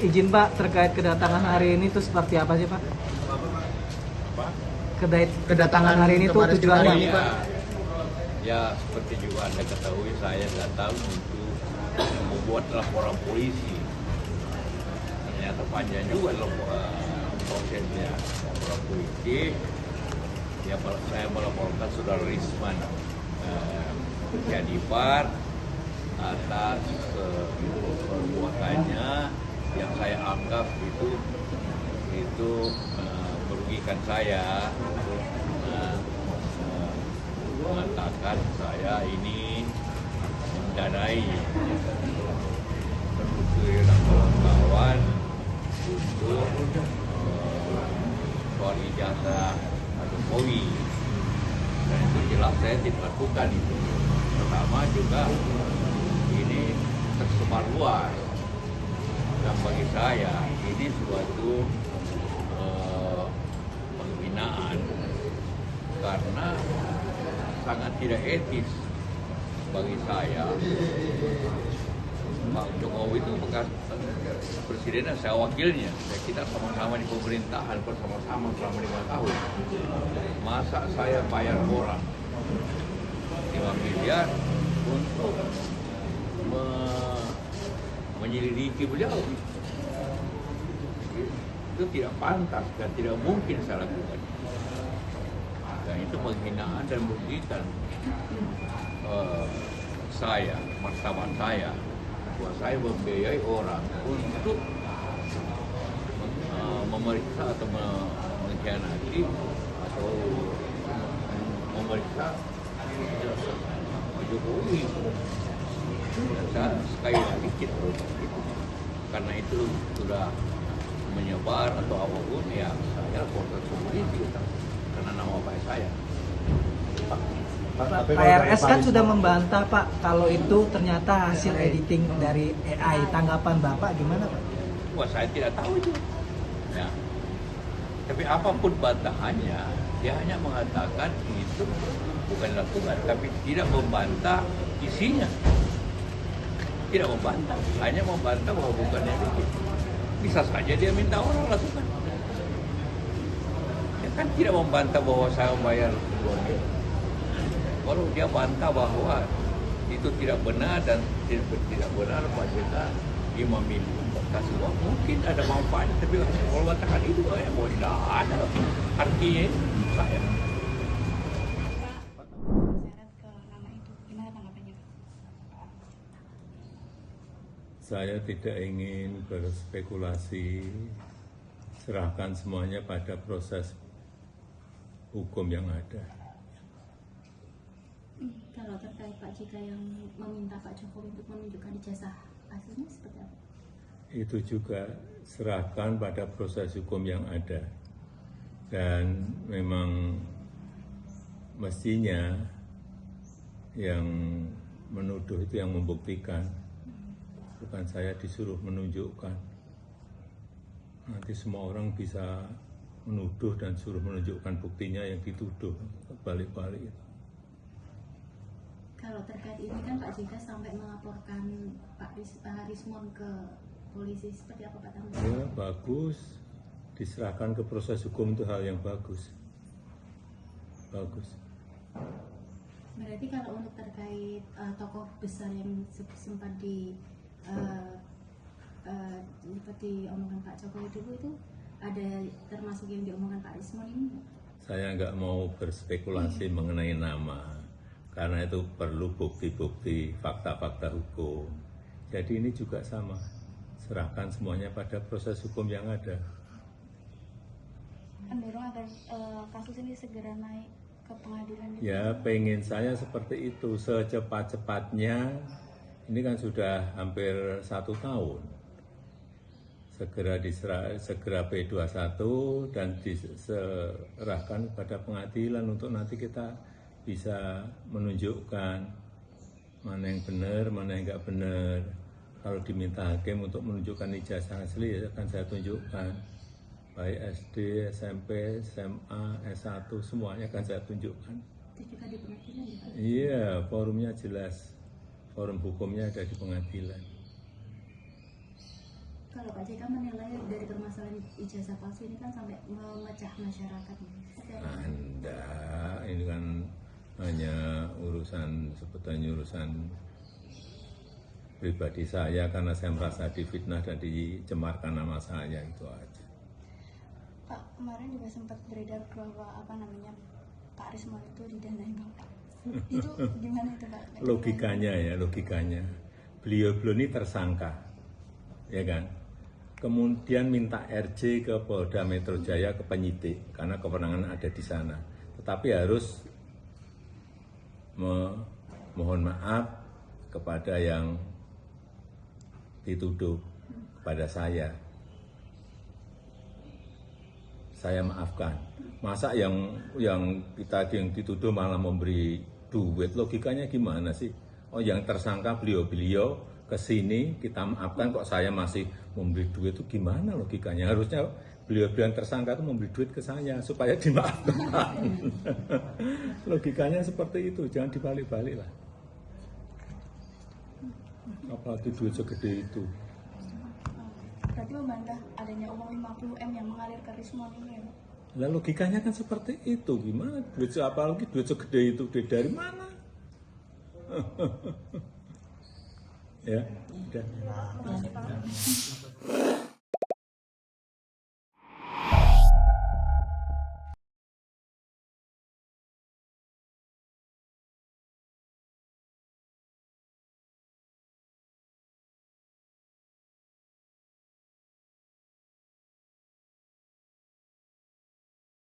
Izin Pak, terkait kedatangan hari ini itu seperti apa sih Pak? Kedatangan hari ini tuh tujuannya Oh, nih Pak? ya seperti juga Anda ketahui, saya datang untuk membuat laporan polisi. Ternyata panjang juga prosesnya laporan polisi. Ya, saya melaporkan saudara Risman Jadipar atas perbuatannya yang saya anggap itu merugikan saya, mengatakan saya ini mendanai menuntut kawan-kawan untuk soal ijazah Jokowi, dan itu jelas saya tidak lakukan itu. Pertama juga ini tersebar luas, dan bagi saya ini suatu penghinaan karena sangat tidak etis bagi saya. Pak Jokowi itu bekas presiden dan saya wakilnya. Kita sama-sama di pemerintahan bersama-sama selama 5 tahun. Masa saya bayar orang 5 miliar untuk menyelidiki beliau? Itu tidak pantas dan tidak mungkin saya lakukan. Dan itu penghinaan dan merugikan saya, martabat saya. Bahwa saya membiayai orang untuk memeriksa atau mengkhianati atau memeriksa Pak Jokowi. Dan saya sekali lagi tidak itu. Karena itu sudah menyebar atau apapun, ya saya laporkan ke polisi karena nama baik saya. Pak PRS kan sudah membantah Pak kalau itu ternyata hasil editing dari AI. Tanggapan Bapak gimana Pak? Wah, saya tidak tahu itu. Ya. Tapi apapun bantahannya, dia hanya mengatakan itu bukan lakukan, tapi tidak membantah isinya. Tidak membantah, hanya membantah bahwa bukan editing. Bisa saja dia minta orang lakukan. Ya kan tidak membantah bahwa saya membayar 2 miliar. Kalau dia bantah bahwa itu tidak benar dan tidak benar Pak JK 5 miliar kasih uang, mungkin ada manfaatnya, tapi kalau bantahkan itu ya mau tidak ada artinya itu saya. Saya tidak ingin berspekulasi, serahkan semuanya pada proses hukum yang ada. Kalau terkait Pak JK yang meminta Pak Jokowi untuk menunjukkan ijazah aslinya seperti apa? Itu juga serahkan pada proses hukum yang ada. Dan memang mestinya yang menuduh itu yang membuktikan. Bukan saya disuruh menunjukkan. Nanti semua orang bisa menuduh dan suruh menunjukkan buktinya yang dituduh, balik-balik. Kalau terkait ini kan Pak JK sampai melaporkan Pak Rismon ke polisi, seperti apa Pak tanggapan? Ya bagus, diserahkan ke proses hukum itu hal yang bagus. Bagus. Berarti kalau untuk terkait tokoh besar yang sempat seperti omongan Pak Jokowi dulu itu ada termasuk yang diomongkan Pak Rismon ini? Saya nggak mau berspekulasi mengenai nama, karena itu perlu bukti-bukti, fakta-fakta hukum. Jadi ini juga sama, serahkan semuanya pada proses hukum yang ada. Mendorong agar kasus ini segera naik ke pengadilan. Ya, pengen saya seperti itu, secepat-cepatnya. Ini kan sudah hampir 1 tahun. Segera P21 dan diserahkan pada pengadilan untuk nanti kita bisa menunjukkan mana yang benar, mana yang nggak benar. Kalau diminta hakim untuk menunjukkan ijazah asli, ya akan saya tunjukkan. Baik SD, SMP, SMA, S1, semuanya akan saya tunjukkan. Itu juga di pengadilan ya Pak? Iya, forumnya jelas. Forum hukumnya ada di pengadilan. Kalau Pak JK menilai dari permasalahan ijazah palsu ini kan sampai memecah masyarakat nih. Anda, ini kan hanya sebetulnya urusan pribadi saya karena saya merasa difitnah dan dicemarkan nama saya, itu aja. Pak, kemarin juga sempat beredar bahwa Pak Rismon itu didanai Bapak. Itu gimana itu Pak? Logikanya. Beliau ini tersangka, ya kan? Kemudian minta RJ ke Polda Metro Jaya, ke penyidik, karena kewenangan ada di sana. Tetapi harus mohon maaf kepada yang dituduh, kepada saya. Saya maafkan. Masa yang kita yang dituduh malah memberi duit, logikanya gimana sih? Oh, yang tersangka beliau ke sini kita maafkan, kok saya masih memberi duit, itu gimana logikanya? Harusnya beliau yang tersangka itu memberi duit ke saya supaya dimaafkan. Logikanya seperti itu, jangan dibalik-balik lah. Apalagi duit segede itu. Berarti membantah adanya uang 50M yang mengalir ke Rismon ini ya Pak? Lah logikanya kan seperti itu, gimana? Apalagi duit segede itu, duit dari mana? Ya, udah.